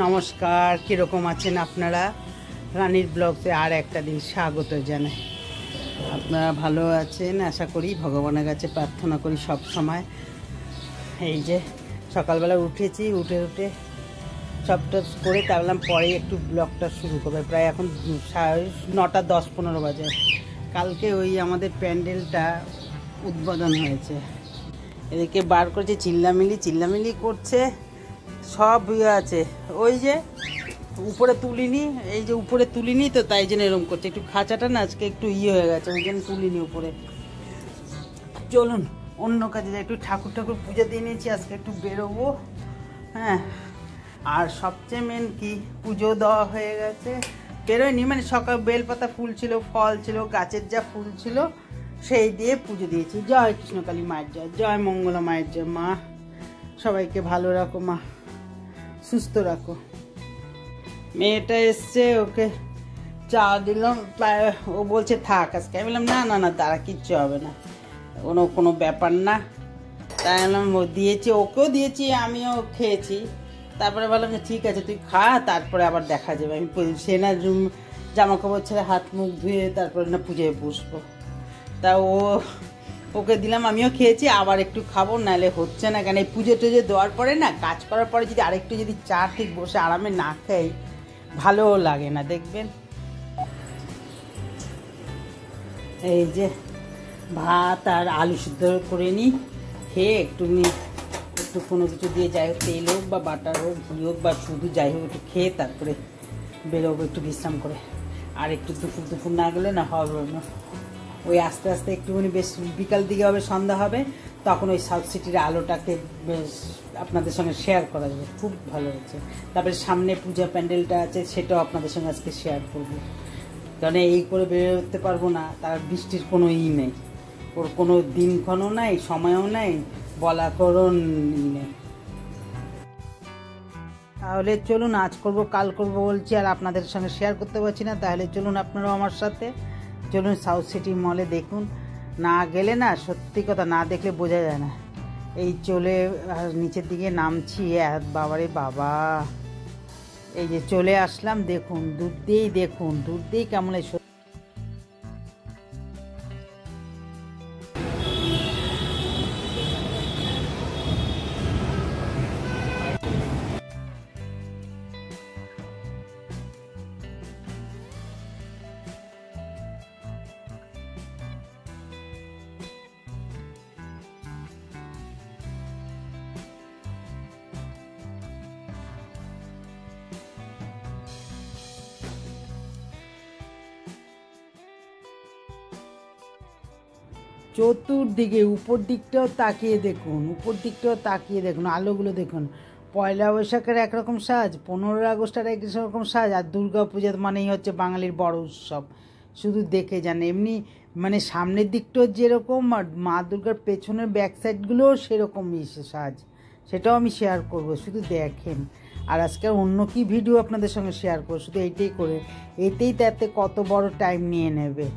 নমস্কার, কীরকম আছেন আপনারা? রানীর ব্লগে আর একটা দিন স্বাগত জানাই। আপনারা ভালো আছেন আশা করি, ভগবানের কাছে প্রার্থনা করি সব সময়। এই যে সকালবেলা উঠেছি, উঠে সবটা করে তারলাম পরে একটু ব্লগটা শুরু করবে। প্রায় এখন 9:10-15 বাজে। কালকে ওই আমাদের প্যান্ডেলটা উদ্বোধন হয়েছে, এদিকে বার করেছে, চিল্লামিলি করছে, সব ইয়ে আছে। ওই যে উপরে তুলিনি তো, তাই জন্য এরকম করছে। একটু খাঁচাটা না আজকে একটু হয়ে গেছে, ওই জন্য তুলিনি উপরে। চলুন অন্য কাজে যাই, একটু ঠাকুর পুজো দিয়ে নিয়েছি, আজকে একটু বেরোবো। হ্যাঁ, আর সবচেয়ে মেন কি, পুজো দেওয়া হয়ে গেছে, বেরোয়নি মানে সকাল বেলপাতা ফুল ছিল, ফল ছিল, গাছের যা ফুল ছিল সেই দিয়ে পুজো দিয়েছি। জয় কৃষ্ণকালী মায়ের জয়, জয় মঙ্গলা মায়ের জয়। মা সবাইকে ভালো রাখো, মা সুস্থ রাখো। মেয়েটা এসছে, ওকে চা দিলাম, ও বলছে থাক আজকে। আমি বললাম না তারা কিচ্ছু হবে না, কোনো ব্যাপার না। তাই বললাম ও দিয়েছি, ওকেও দিয়েছি, আমিও খেয়েছি। তারপরে বললাম যে ঠিক আছে তুই খা, তারপরে আবার দেখা যাবে। আমি সে না জামা কাপড় ছেড়ে হাত মুখ ধুয়ে তারপরে না পুজোয় বসবো। তা ওকে দিলাম, আমিও খেয়েছি, আবার একটু খাবো, নাহলে হচ্ছে না। কেন এই পুজো টুজো দেওয়ার পরে না, কাজ করার পরে যদি আরেকটু যদি চা ঠিক বসে আরামে না খাই, ভালোও লাগে না দেখবেন। এই যে ভাত আর আলু সিদ্ধ করে নিই, খেয়ে একটু কোনো কিছু দিয়ে, যাই হোক তেল হোক বা বাটার হোক, ঘি হোক বা শুধু যাই হোক, একটু খেয়ে তারপরে বেরোবো একটু বিশ্রাম করে। আর একটু দুপুর না গেলে না হবে না। ওই আস্তে আস্তে একটুখানি বেশ বিকাল দিকে হবে, সন্ধ্যা হবে, তখন ওই সাউথ সিটির আলোটাকে বেশ আপনাদের সঙ্গে শেয়ার করা যাবে। খুব ভালো হয়েছে। তারপরে সামনে পূজা প্যান্ডেলটা আছে, সেটাও আপনাদের সঙ্গে আজকে শেয়ার করবো। কারণ এই করে বেরোতে পারবো না, তার বৃষ্টির কোনো নেই, ওর কোনো দিনক্ষণও নাই, সময়ও নাই, বলা করণ নেই। তাহলে চলুন, আজ করব কাল করব বলছি আর আপনাদের সঙ্গে শেয়ার করতে পারছি না। তাহলে চলুন আপনারাও আমার সাথে চলুন সাউথ সিটি মলে দেখুন। না গেলে না, সত্যি কথা, না দেখলে বোঝা যায় না। এই চলে নিচের দিকে নামছি, বাবারে বাবা, এই যে চলে আসলাম। দেখুন দূর দিয়েই কেমন এই চতুর্দিকে, উপর দিকটাও তাকিয়ে দেখুন, আলোগুলো দেখুন। পয়লা বৈশাখের একরকম সাজ, 15 আগস্টের একরকম সাজ, আর দুর্গা পূজা মানেই হচ্ছে বাঙালির বড় উৎসব। শুধু দেখে যান, এমনি মানে সামনের দিকটাও যেরকম, আর মা দুর্গার পেছনের ব্যাক সাইডগুলোও সেরকমই সাজ। সেটাও আমি শেয়ার করব, শুধু দেখেন। আর আজকে অন্য কি ভিডিও আপনাদের সঙ্গে শেয়ার করব, শুধু এইটাই করে, তাতে কত বড় টাইম নিয়ে নেবে।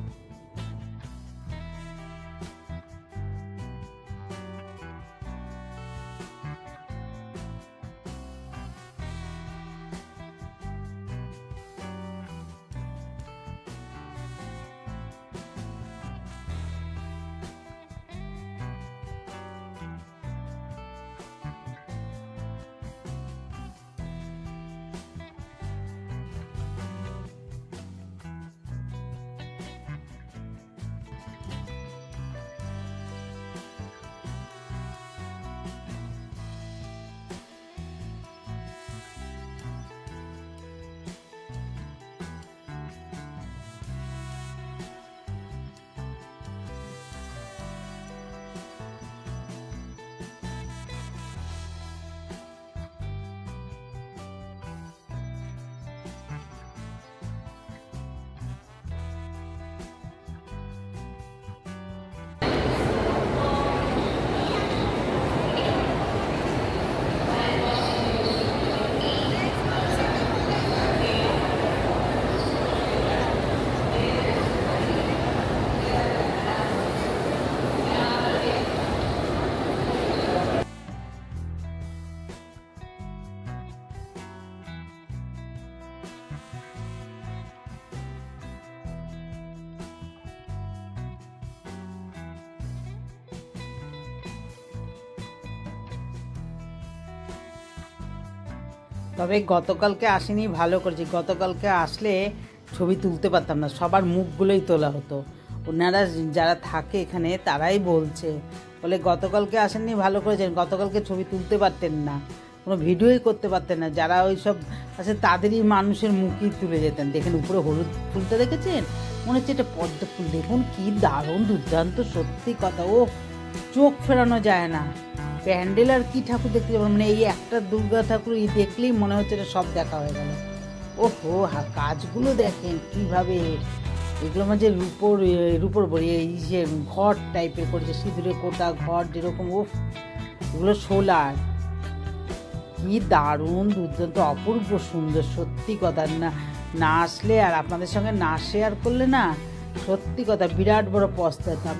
তবে গতকালকে আসেনি, ভালো করেছি। গতকালকে আসলে ছবি তুলতে পারতাম না, সবার মুখগুলোই তোলা হতো। ওনারা যারা থাকে এখানে তারাই বলছে, বলে গতকালকে আসেননি, ভালো করেছেন, গতকালকে ছবি তুলতে পারতেন না, কোনো ভিডিওই করতে পারতেন না। যারা ওই সব আছে তাদেরই মানুষের মুখই তুলে যেতেন। দেখেন উপরে হলুদ ফুলটা দেখেছেন, মনে হচ্ছে এটা পদ্ম ফুল। দেখুন কি দারুণ দুর্দান্ত, সত্যি কথা, ও চোখ ফেরানো যায় না। প্যান্ডেল আর কি ঠাকুর দেখতে যাবো, মানে এই একটা দুর্গা ঠাকুর দেখলেই মনে হচ্ছে এটা সব দেখা হয়ে গেল। ওহো, কাজগুলো দেখেন কিভাবে, এগুলো মাঝে রূপোর বড়ি, এই যে ঘর টাইপের করেছে, সিঁদুরে কোটা ঘর যেরকম, ও এগুলো সোলার, কি দারুণ দুর্দান্ত অপূর্ব সুন্দর, সত্যি কথা। না আসলে আর আপনাদের সঙ্গে না শেয়ার করলে না, সত্যি কথা বিরাট বড় পস্তাতাম।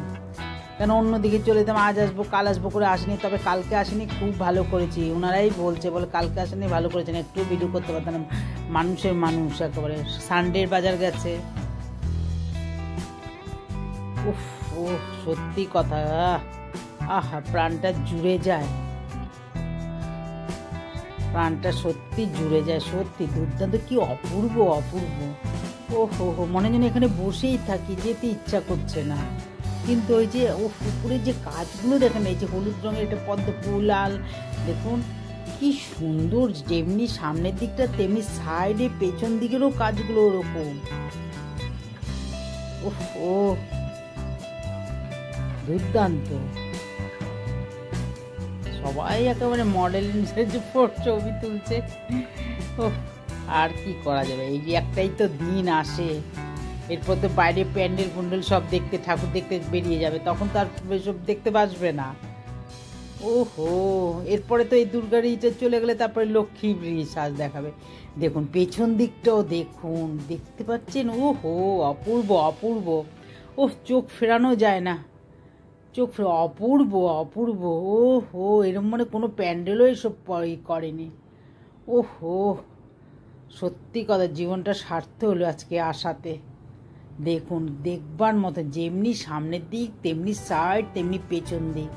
কেন অন্যদিকে চলে যেতাম, আজ আসবো কাল আসবো করে আসেনি। তবে কালকে আসেনি, খুব ভালো করেছি। ওনারাই বলছে, বলে কালকে আসেনি, ভালো করেছেন, একটু ভিডিও করতে পারতাম না। মানুষের মানুষ একেবারে, সানডের বাজার গেছে। উফ ও সত্যি কথা, আহা প্রাণটা জুড়ে যায়, প্রাণটা সত্যি জুড়ে যায়, সত্যি দুর্দান্ত, কি অপূর্ব অপূর্ব। ও হো, মনে যেন এখানে বসেই থাকি, যেতে ইচ্ছা করছে না। কিন্তু ওই যে ও পুকুরের যে কাজগুলো দেখেন, এই যে হলুদ রঙের এটা পদ্ম ফুল, লাল, দেখুন কি সুন্দর, যেমনি সামনের দিকটা তেমনি সাইডে পেছন দিকেরও কাজগুলো ওরকম। ও দুর্দান্ত, সবাই একেবারে মডেল যে ছবি তুলছে। ও আর কি করা যাবে, এই যে একটাই তো দিন আসে, এরপর তো বাইরে প্যান্ডেল ফুন্ডেল সব দেখতে, ঠাকুর দেখতে বেরিয়ে যাবে, তখন তো আর সব দেখতে পাসবে না। ওহো, এরপরে তো এই দুর্গার ইটা চলে গেলে তারপরে লক্ষ্মী সাজ দেখাবে। দেখুন পেছন দিকটাও দেখুন, দেখতে পাচ্ছেন, ওহো অপূর্ব অপূর্ব। ও চোখ ফেরানো যায় না, চোখ অপূর্ব অপূর্ব। ওহো, এরম মানে কোনো প্যান্ডেলও এসব করেনি। ওহো, সত্যি কথা, জীবনটা সার্থক হলো আজকে আসাতে। দেখুন দেখবার মতো, যেমনি সামনের দিক তেমনি সাইড তেমনি পেছন দিক।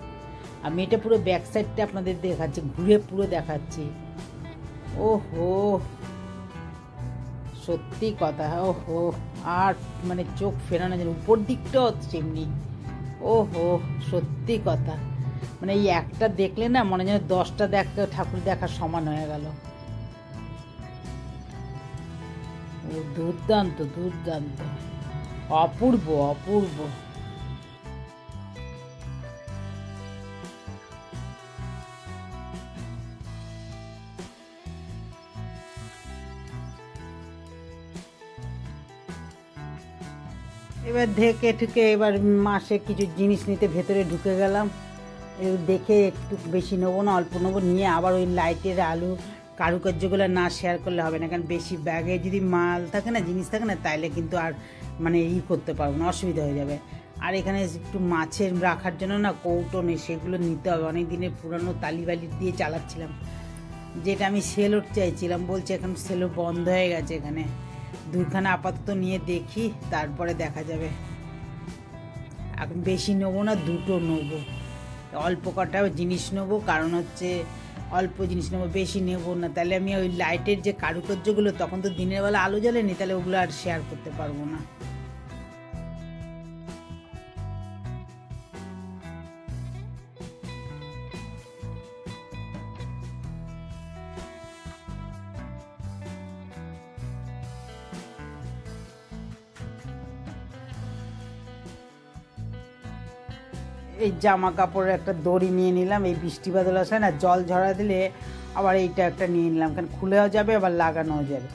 আমি এটা পুরো ব্যাক সাইডটা আপনাদের দেখাচ্ছি, ঘুরে পুরো দেখাচ্ছি। ওহো সত্যি কথা, ওহো আর মানে চোখ ফেরানো যায়, উপর দিকটাও তেমনি। ওহো সত্যি কথা, মানে এই একটা দেখলে না মনে যেন 10টা ঠাকুর দেখার সমান হয়ে গেল। দুর্দান্ত দুর্দান্ত, অপূর্ব অপূর্ব। এবার ঢেকে ঠুকে এবার মাসে কিছু জিনিস নিতে ভেতরে ঢুকে গেলাম। দেখে একটু বেশি নেবো না, অল্প নেবো, নিয়ে আবার ওই লাইটের আলু কারুকার্যগুলো না শেয়ার করলে হবে না, কারণ বেশি ব্যাগে যদি মাল থাকে না, জিনিস থাকে না, তাইলে কিন্তু আর মানে করতে পারবো না, অসুবিধা হয়ে যাবে। আর এখানে একটু মাছের রাখার জন্য না কৌটো নেই, সেগুলো নিতে হবে। অনেক দিনের পুরানো তালিবালি দিয়ে চালাচ্ছিলাম, যেটা আমি সেলোর চাইছিলাম, বলছে এখন সেলো বন্ধ হয়ে গেছে। এখানে দুইখানা আপাতত নিয়ে দেখি, তারপরে দেখা যাবে। এখন বেশি নেবো না, দুটো নেবো, অল্প কটা জিনিস নেবো, কারণ হচ্ছে অল্প জিনিস নেবো, বেশি নেবো না। তাহলে আমি ওই লাইটের যে কারুকার্যগুলো, তখন তো দিনের বেলা আলো জ্বালেনি, তাহলে ওগুলো আর শেয়ার করতে পারবো না। এই জামা কাপড়ের একটা দড়ি নিয়ে নিলাম, এই বৃষ্টি বাদল আসে না, জল ঝরা দিলে আবার এইটা একটা নিয়ে নিলাম, কারণ খুলেও যাবে আবার লাগানোও যাবে।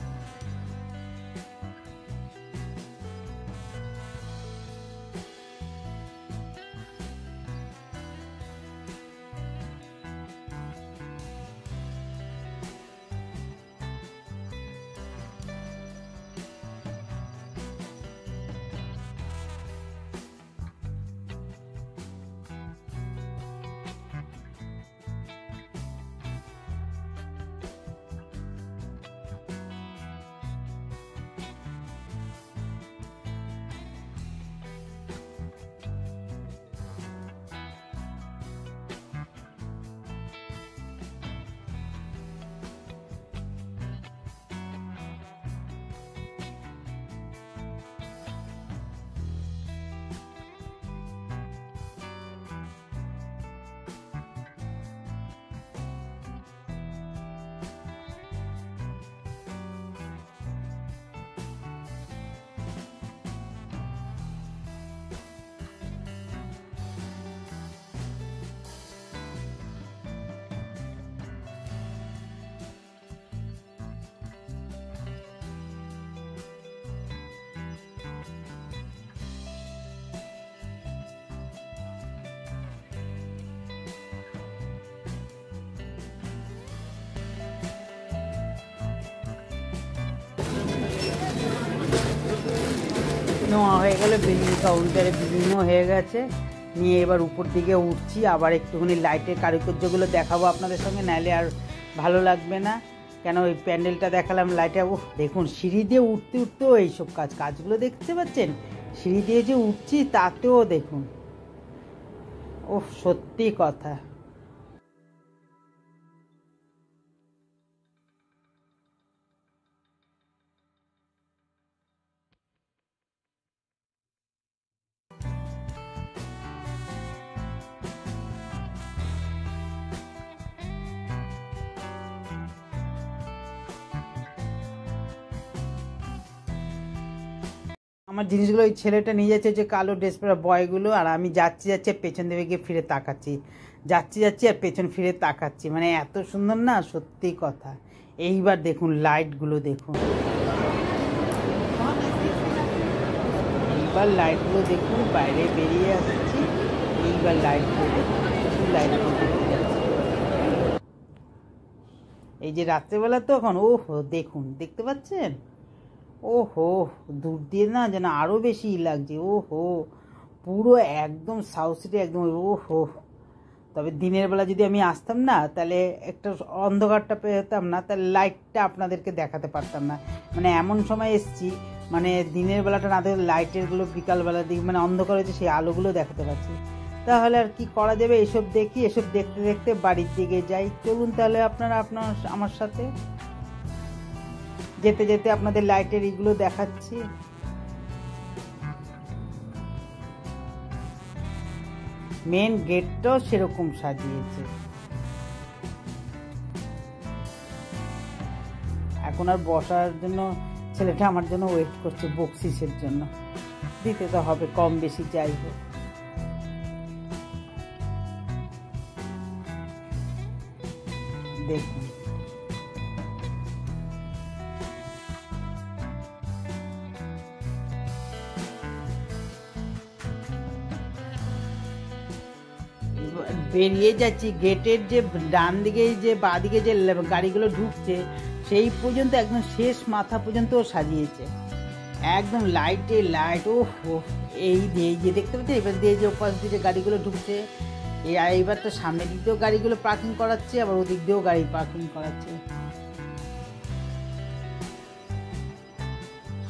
নেওয়া হয়ে গেলে বিলিং কাউন্টারে বিলিংও হয়ে গেছে, নিয়ে এবার উপর দিকে উঠছি। আবার একটুখানি লাইটের কারুকার্যগুলো দেখাবো আপনাদের সঙ্গে, নাহলে আর ভালো লাগবে না। কেন ওই প্যান্ডেলটা দেখালাম, লাইটে দেখুন সিঁড়ি দিয়ে উঠতে উঠতেও এইসব কাজগুলো দেখতে পাচ্ছেন। সিঁড়ি দিয়ে যে উঠছি তাতেও দেখুন, সত্যি কথা। আমার জিনিসগুলো ওই ছেলেটা নিয়ে যাচ্ছে, যে কালো ড্রেস পরা বয়গুলো, আর আমি যাচ্ছি পেছন দিকে গিয়ে ফিরে তাকাচ্ছি, যাচ্ছি আর পেছন ফিরে তাকাচ্ছি। মানে এত সুন্দর না, সত্যি কথা। এইবার দেখুন লাইটগুলো দেখুন, এইবার লাইটগুলো দেখুন, বাইরে বেরিয়ে আসছি, এইবার লাইটগুলো দেখুন, লাইটগুলো এই যে রাত্রেবেলা তখন দেখুন, দেখতে পাচ্ছেন? দূর দিয়ে না যেন আরো বেশি লাগছে। পুরো একদম সাউথ সিটি একদম। তবে দিনের বেলা যদি আমি আসতাম না, তাহলে একটা অন্ধকারটা পেতাম না, তাহলে লাইটটা আপনাদেরকে দেখাতে পারতাম না। মানে এমন সময় এসছি, মানে দিনের বেলাটা না দেখে লাইটেরগুলো বিকালবেলার দিকে মানে অন্ধকার হয়েছে, সেই আলোগুলো দেখাতে পারছি। তাহলে আর কি করা যাবে, এসব দেখি, এসব দেখতে দেখতে বাড়ির দিকে যাই। চলুন তাহলে আপনারা আমার সাথে যেতে যেতে আপনাদের লাইটের এগুলো দেখাচ্ছি। মেন গেটটাও সেরকম সাজিয়েছে। এখন আর বসার জন্য ছেলেটা আমার জন্য ওয়েট করছে, বকশিসের জন্য। দিতে তো হবে, কম বেশি যাই হোক। দেখুন বেরিয়ে যাচ্ছি, গেটের যে ডান দিকে যে বাঁ দিকে যে গাড়িগুলো ঢুকছে সেই পর্যন্ত একদম শেষ মাথা পর্যন্ত সাজিয়েছে, একদম লাইটে লাইট। এই যে দেখতে পাচ্ছেন, এবার দিয়ে যে ওপাশ দিয়ে যে গাড়িগুলো ঢুকছে, এইবার তো সামনের দিক দিয়েও গাড়িগুলো পার্কিং করাচ্ছে, আবার ওদিক দিয়েও গাড়ি পার্কিং করাচ্ছে।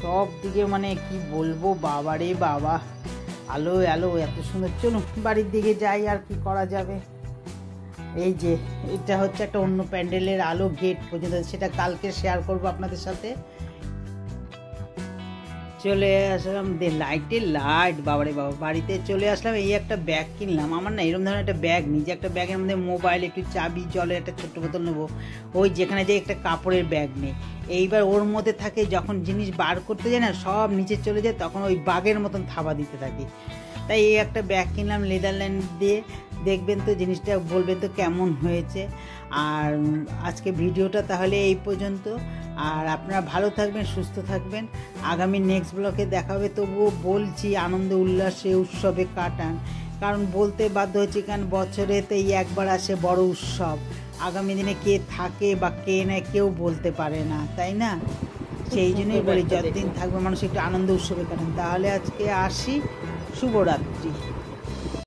সব দিকে মানে কি বলবো, বাবারে বাবা, আলো আলো এত সুন্দর। চলুন বাড়ির দিকে যাই, আর কি করা যাবে। এই যে এটা হচ্ছে একটা অন্য প্যান্ডেলের আলো, গেট পর্যন্ত, সেটা কালকে শেয়ার করবো আপনাদের সাথে। চলে আসলাম লাইটে লাইট, বাবারে বাবা, বাড়িতে চলে আসলাম। এই একটা ব্যাগ কিনলাম, আমার না এরকম ধরনের একটা ব্যাগ নিয়ে, যে একটা ব্যাগের মধ্যে মোবাইল, একটু চাবি, জলের একটা ছোট্ট বোতল নেবো। ওই যেখানে যে একটা কাপড়ের ব্যাগ নেই, এইবার ওর মধ্যে থাকে, যখন জিনিস বার করতে যায় না সব নিচে চলে যায়, তখন ওই বাগের মতন থাবা দিতে থাকি। তাই এই একটা ব্যাগ কিনলাম নেদারল্যান্ড দিয়ে। দেখবেন তো জিনিসটা, বলবেন তো কেমন হয়েছে। আর আজকে ভিডিওটা তাহলে এই পর্যন্ত। আর আপনারা ভালো থাকবেন, সুস্থ থাকবেন। আগামী নেক্সট ব্লগে দেখা হবে। তবুও বলছি, আনন্দ উল্লাসে উৎসবে কাটান, কারণ বলতে বাধ্য হচ্ছি, কারণ বছরেতেই একবার আসে বড় উৎসব। আগামী দিনে কে থাকে বা কে নেয় কেউ বলতে পারে না, তাই না? সেই জন্যই বলি, যতদিন থাকবে মানুষ একটু আনন্দ উৎসবে কাটান। তাহলে আজকে আসি, শুভরাত্রি।